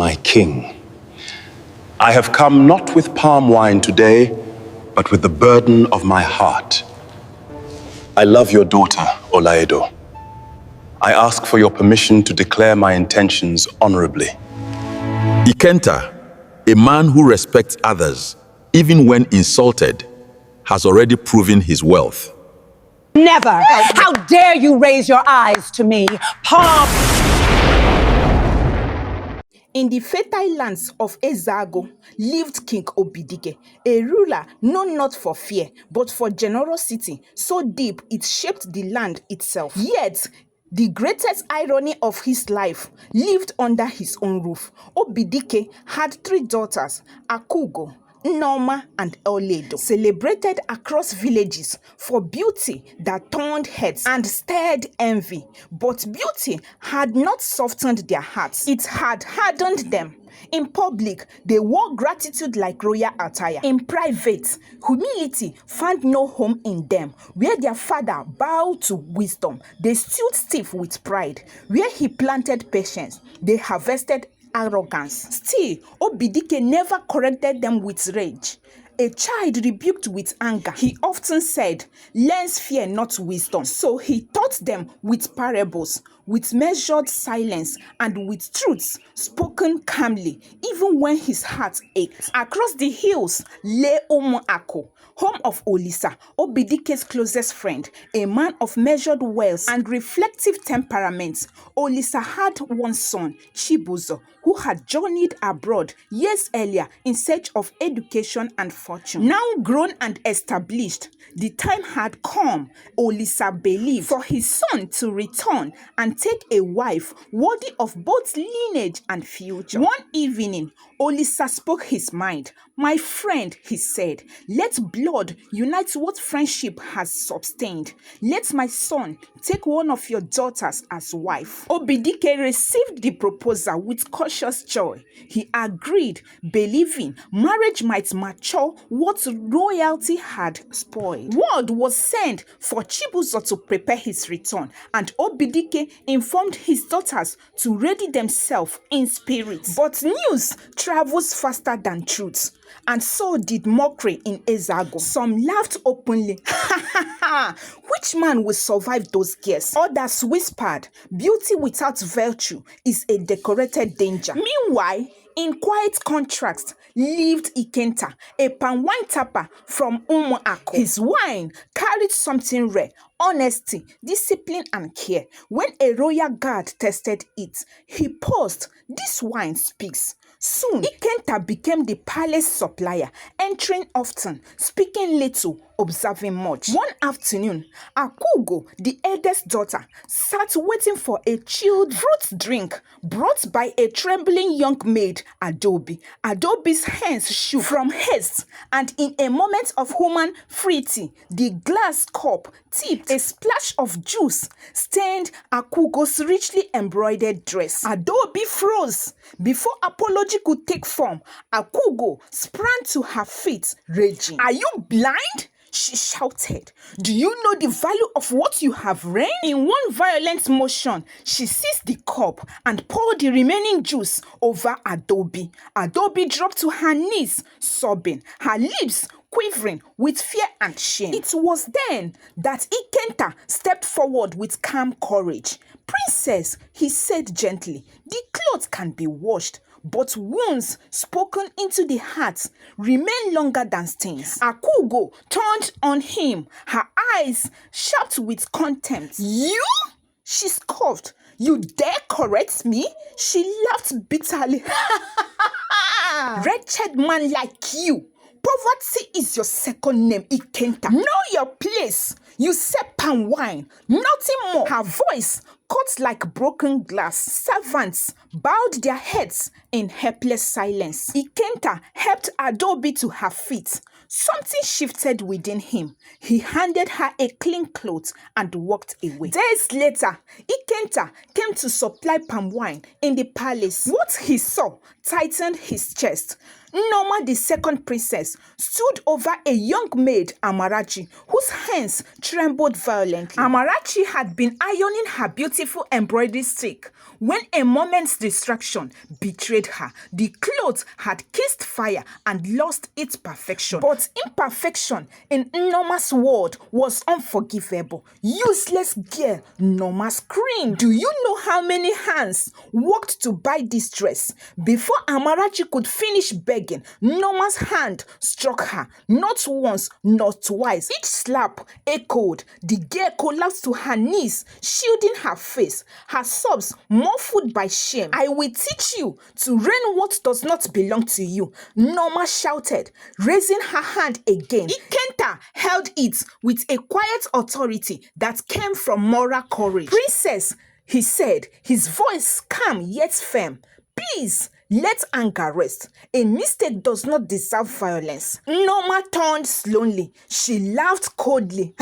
my king, I have come not with palm wine today, but with the burden of my heart. I love your daughter, Olaedo. I ask for your permission to declare my intentions honorably. Ikenta, a man who respects others, even when insulted, has already proven his wealth. Never! How dare you raise your eyes to me? Palm! In the fertile lands of Ezago lived King Obidike, a ruler known not for fear, but for generosity, so deep it shaped the land itself. Yet, the greatest irony of his life lived under his own roof. Obidike had 3 daughters, Akugo, Nneoma, and Oledo, celebrated across villages for beauty that turned heads and stirred envy. But beauty had not softened their hearts, it had hardened them. In public, they wore gratitude like royal attire. In private, humility found no home in them. Where their father bowed to wisdom, they stood stiff with pride. Where he planted patience, they harvested arrogance. Still, Obidike never corrected them with rage. A child rebuked with anger, he often said, learns fear, not wisdom. So he taught them with parables, with measured silence, and with truths spoken calmly, even when his heart ached. Across the hills lay Umuako, home of Olisa, Obidike's closest friend, a man of measured wealth and reflective temperament. Olisa had one son, Chibuzo, who had journeyed abroad years earlier in search of education and fortune. Now grown and established, the time had come, Olisa believed, for his son to return and take a wife worthy of both lineage and future. One evening, Olisa spoke his mind. My friend, he said, let blood unite what friendship has sustained. Let my son take one of your daughters as wife. Obidike received the proposal with cautious joy. He agreed, believing marriage might mature what royalty had spoiled. Word was sent for Chibuzo to prepare his return, and Obidike informed his daughters to ready themselves in spirit. But news travels faster than truth. And so did mockery in Ezago. Some laughed openly. Which man will survive those guests? Others whispered, beauty without virtue is a decorated danger. Meanwhile, in quiet contrast, lived Ikenta, a palm wine tapper from Umuako. His wine carried something rare: honesty, discipline, and care. When a royal guard tasted it, he paused. This wine speaks. Soon, Ikenta became the palace supplier, entering often, speaking little, observing much. One afternoon, Akugo, the eldest daughter, sat waiting for a chilled fruit drink brought by a trembling young maid, Adobe. Adobe's hands shook from haste, and in a moment of human freety, the glass cup tipped. A splash of juice stained Akugo's richly embroidered dress. Adobe froze. Before apology could take form, Akugo sprang to her feet, raging. Are you blind? She shouted. Do you know the value of what you have reigned? In one violent motion, she seized the cup and poured the remaining juice over Adobe. Adobe dropped to her knees, sobbing, her lips quivering with fear and shame. It was then that Ikenta stepped forward with calm courage. Princess, he said gently, the clothes can be washed, but wounds spoken into the heart remain longer than stains. Akugo turned on him, her eyes sharp with contempt. You? She scoffed. You dare correct me? She laughed bitterly. Wretched man like you. Poverty is your second name, Ikenta. Know your place. You sip palm wine, nothing more. Her voice cut like broken glass. Servants bowed their heads in helpless silence. Ikenta helped Adobe to her feet. Something shifted within him. He handed her a clean cloth and walked away. Days later, Ikenta came to supply palm wine in the palace. What he saw tightened his chest. Noma, the second princess, stood over a young maid, Amarachi, whose hands trembled violently. Amarachi had been ironing her beautiful embroidery stick when a moment's distraction betrayed her. The cloth had kissed fire and lost its perfection. But imperfection in Noma's world was unforgivable. Useless girl, Noma screamed. Do you know how many hands worked to buy this dress? Before Amarachi could finish begging, Noma's hand struck her, not once, not twice. Each slap echoed. The girl collapsed to her knees, shielding her face, her sobs muffled by shame. I will teach you to reign what does not belong to you, Noma shouted, raising her hand again. Ikenta held it with a quiet authority that came from moral courage. Princess, he said, his voice calm yet firm, please, let anger rest. A mistake does not deserve violence. Noma turned slowly. She laughed coldly.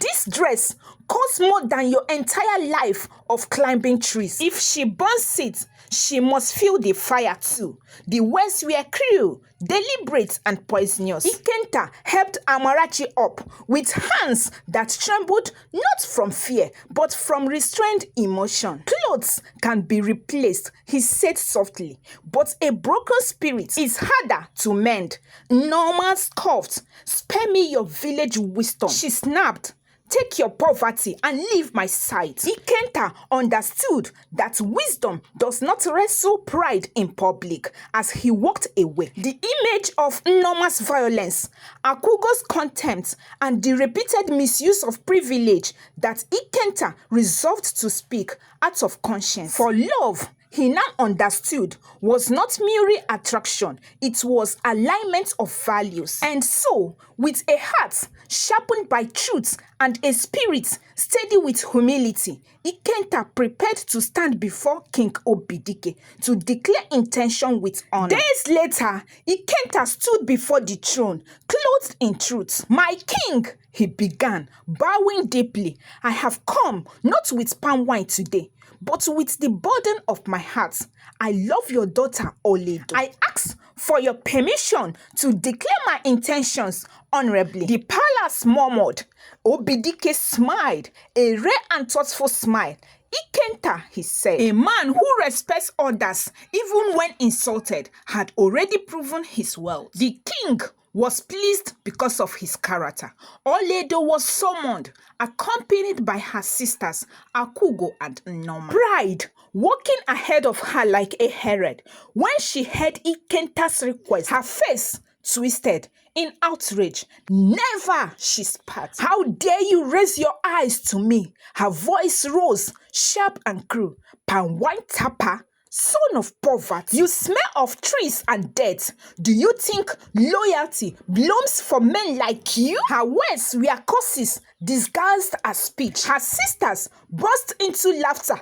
This dress costs more than your entire life of climbing trees. If she burns it, she must feel the fire too. The words were cruel, deliberate, and poisonous. Ikenta helped Amarachi up with hands that trembled not from fear, but from restrained emotion. Clothes can be replaced, he said softly, but a broken spirit is harder to mend. Norma scoffed, spare me your village wisdom. She snapped, take your poverty and leave my sight. Ikenta understood that wisdom does not wrestle pride in public as he walked away. The image of Norma's violence, Akugo's contempt, and the repeated misuse of privilege that Ikenta resolved to speak out of conscience. For love, he now understood, was not mere attraction, it was alignment of values. And so, with a heart sharpened by truth and a spirit steady with humility, Ikenta prepared to stand before King Obidike to declare intention with honor. Days later, Ikenta stood before the throne, clothed in truth. My king, he began, bowing deeply, I have come not with palm wine today, but with the burden of my heart. I love your daughter, Oledo. I ask for your permission to declare my intentions honorably. The palace murmured. Obidike smiled, a rare and thoughtful smile. Ikenta, he said, a man who respects others even when insulted, had already proven his wealth. The king was pleased because of his character. Oledo was summoned, accompanied by her sisters, Akugo and Noma. Pride walking ahead of her like a herald. When she heard Ikenta's request, her face twisted in outrage. Never, she spat. How dare you raise your eyes to me? Her voice rose, sharp and cruel. Pan white tapper, son of poverty, you smell of trees and death. Do you think loyalty blooms for men like you? Her words were curses disguised as speech. Her sisters burst into laughter,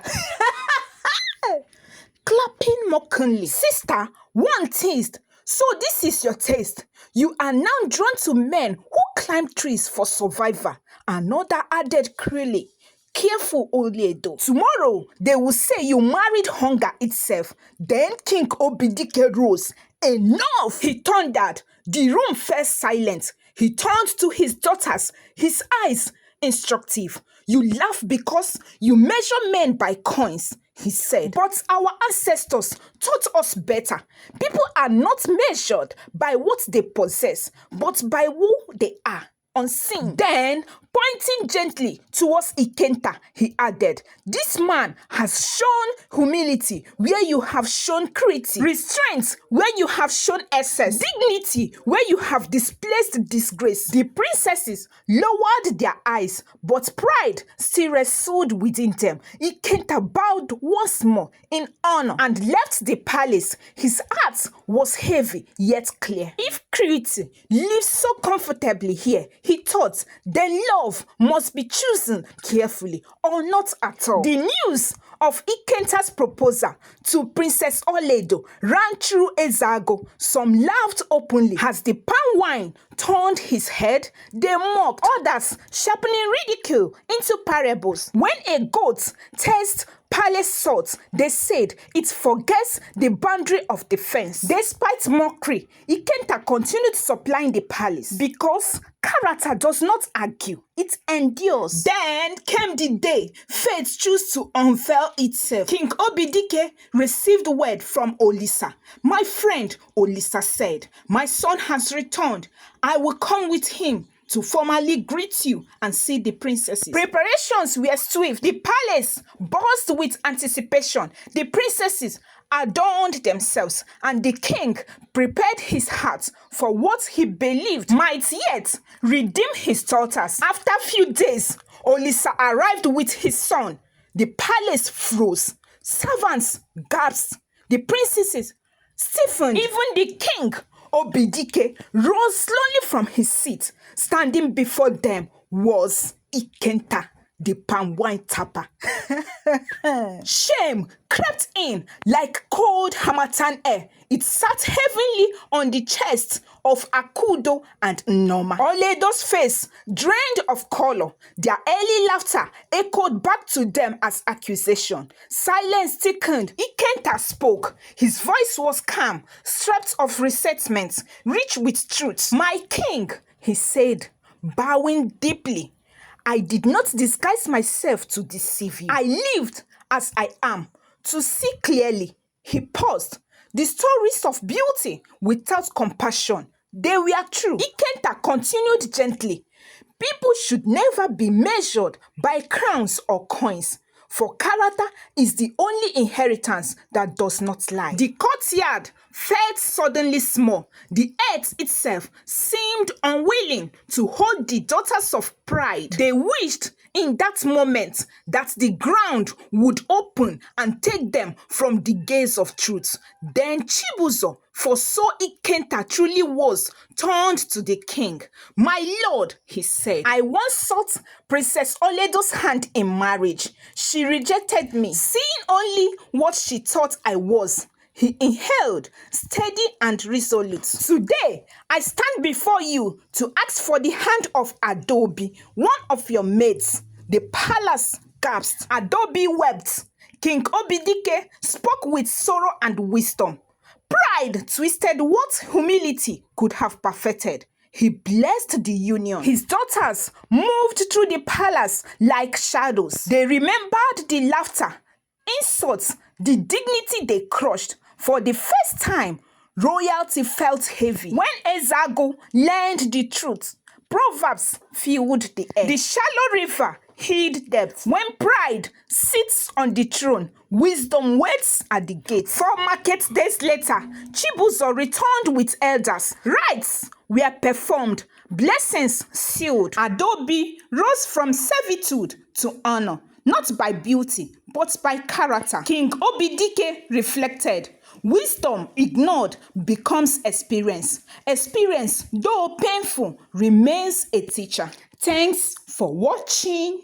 clapping mockingly. Sister, one teased. So this is your taste. You are now drawn to men who climb trees for survival. Another added cruelly. Careful, Oledo. Tomorrow, they will say you married hunger itself. Then King Obidike rose. Enough, he thundered. The room fell silent. He turned to his daughters, his eyes instructive. You laugh because you measure men by coins, he said. But our ancestors taught us better. People are not measured by what they possess, but by who they are. Unseen. Then, pointing gently towards Ikenta, he added, this man has shown humility where you have shown cruelty, restraint where you have shown excess, dignity where you have displaced disgrace. The princesses lowered their eyes, but pride still wrestled within them. Ikenta bowed once more in honor and left the palace. His heart was heavy yet clear. If cruelty lives so comfortably here, he thought, then love must be chosen carefully or not at all. The news of Ikenta's proposal to Princess Oledo ran through Ezago. Some laughed openly as the palm wine turned his head. They mocked, others sharpening ridicule into parables. When a goat tastes palace salt, they said it forgets the boundary of defense. Despite mockery, Ikenta continued supplying the palace because character does not argue, it endures. Then came the day fate chose to unveil itself. King Obidike received word from Olisa. My friend, Olisa said, my son has returned. I will come with him to formally greet you and see the princesses. Preparations were swift. The palace buzzed with anticipation. The princesses adorned themselves, and the king prepared his heart for what he believed might yet redeem his daughters. After a few days, Olisa arrived with his son. The palace froze. Servants gasped. The princesses stiffened. Even the king, Obidike, rose slowly from his seat. Standing before them was Ikenta, the palm wine tapper. Shame crept in like cold harmattan air. It sat heavily on the chest of Akudo and Noma. Oledo's face drained of color. Their early laughter echoed back to them as accusation. Silence thickened. Ikenta spoke. His voice was calm, stripped of resentment, rich with truth. My king, he said, bowing deeply, I did not disguise myself to deceive you. I lived as I am, to see clearly. He paused. The stories of beauty without compassion, they were true. Ikenta continued gently. People should never be measured by crowns or coins, for character is the only inheritance that does not lie. The courtyard felt suddenly small. The earth itself seemed unwilling to hold the daughters of pride. They wished in that moment that the ground would open and take them from the gaze of truth. Then Chibuzo, for so Ikenta truly was, turned to the king. My lord, he said, I once sought Princess Oledo's hand in marriage. She rejected me, seeing only what she thought I was. He inhaled, steady and resolute. Today, I stand before you to ask for the hand of Adobe, one of your maids. The palace gasped. Adobe wept. King Obidike spoke with sorrow and wisdom. Pride twisted what humility could have perfected. He blessed the union. His daughters moved through the palace like shadows. They remembered the laughter, insults, the dignity they crushed. For the first time, royalty felt heavy. When Ezago learned the truth, proverbs filled the air. The shallow river hid depth. When pride sits on the throne, wisdom waits at the gate. 4 market days later, Chibuzo returned with elders. Rites were performed, blessings sealed. Adobe rose from servitude to honor, not by beauty, but by character. King Obidike reflected. Wisdom ignored becomes experience. Experience, though painful, remains a teacher. Thanks for watching.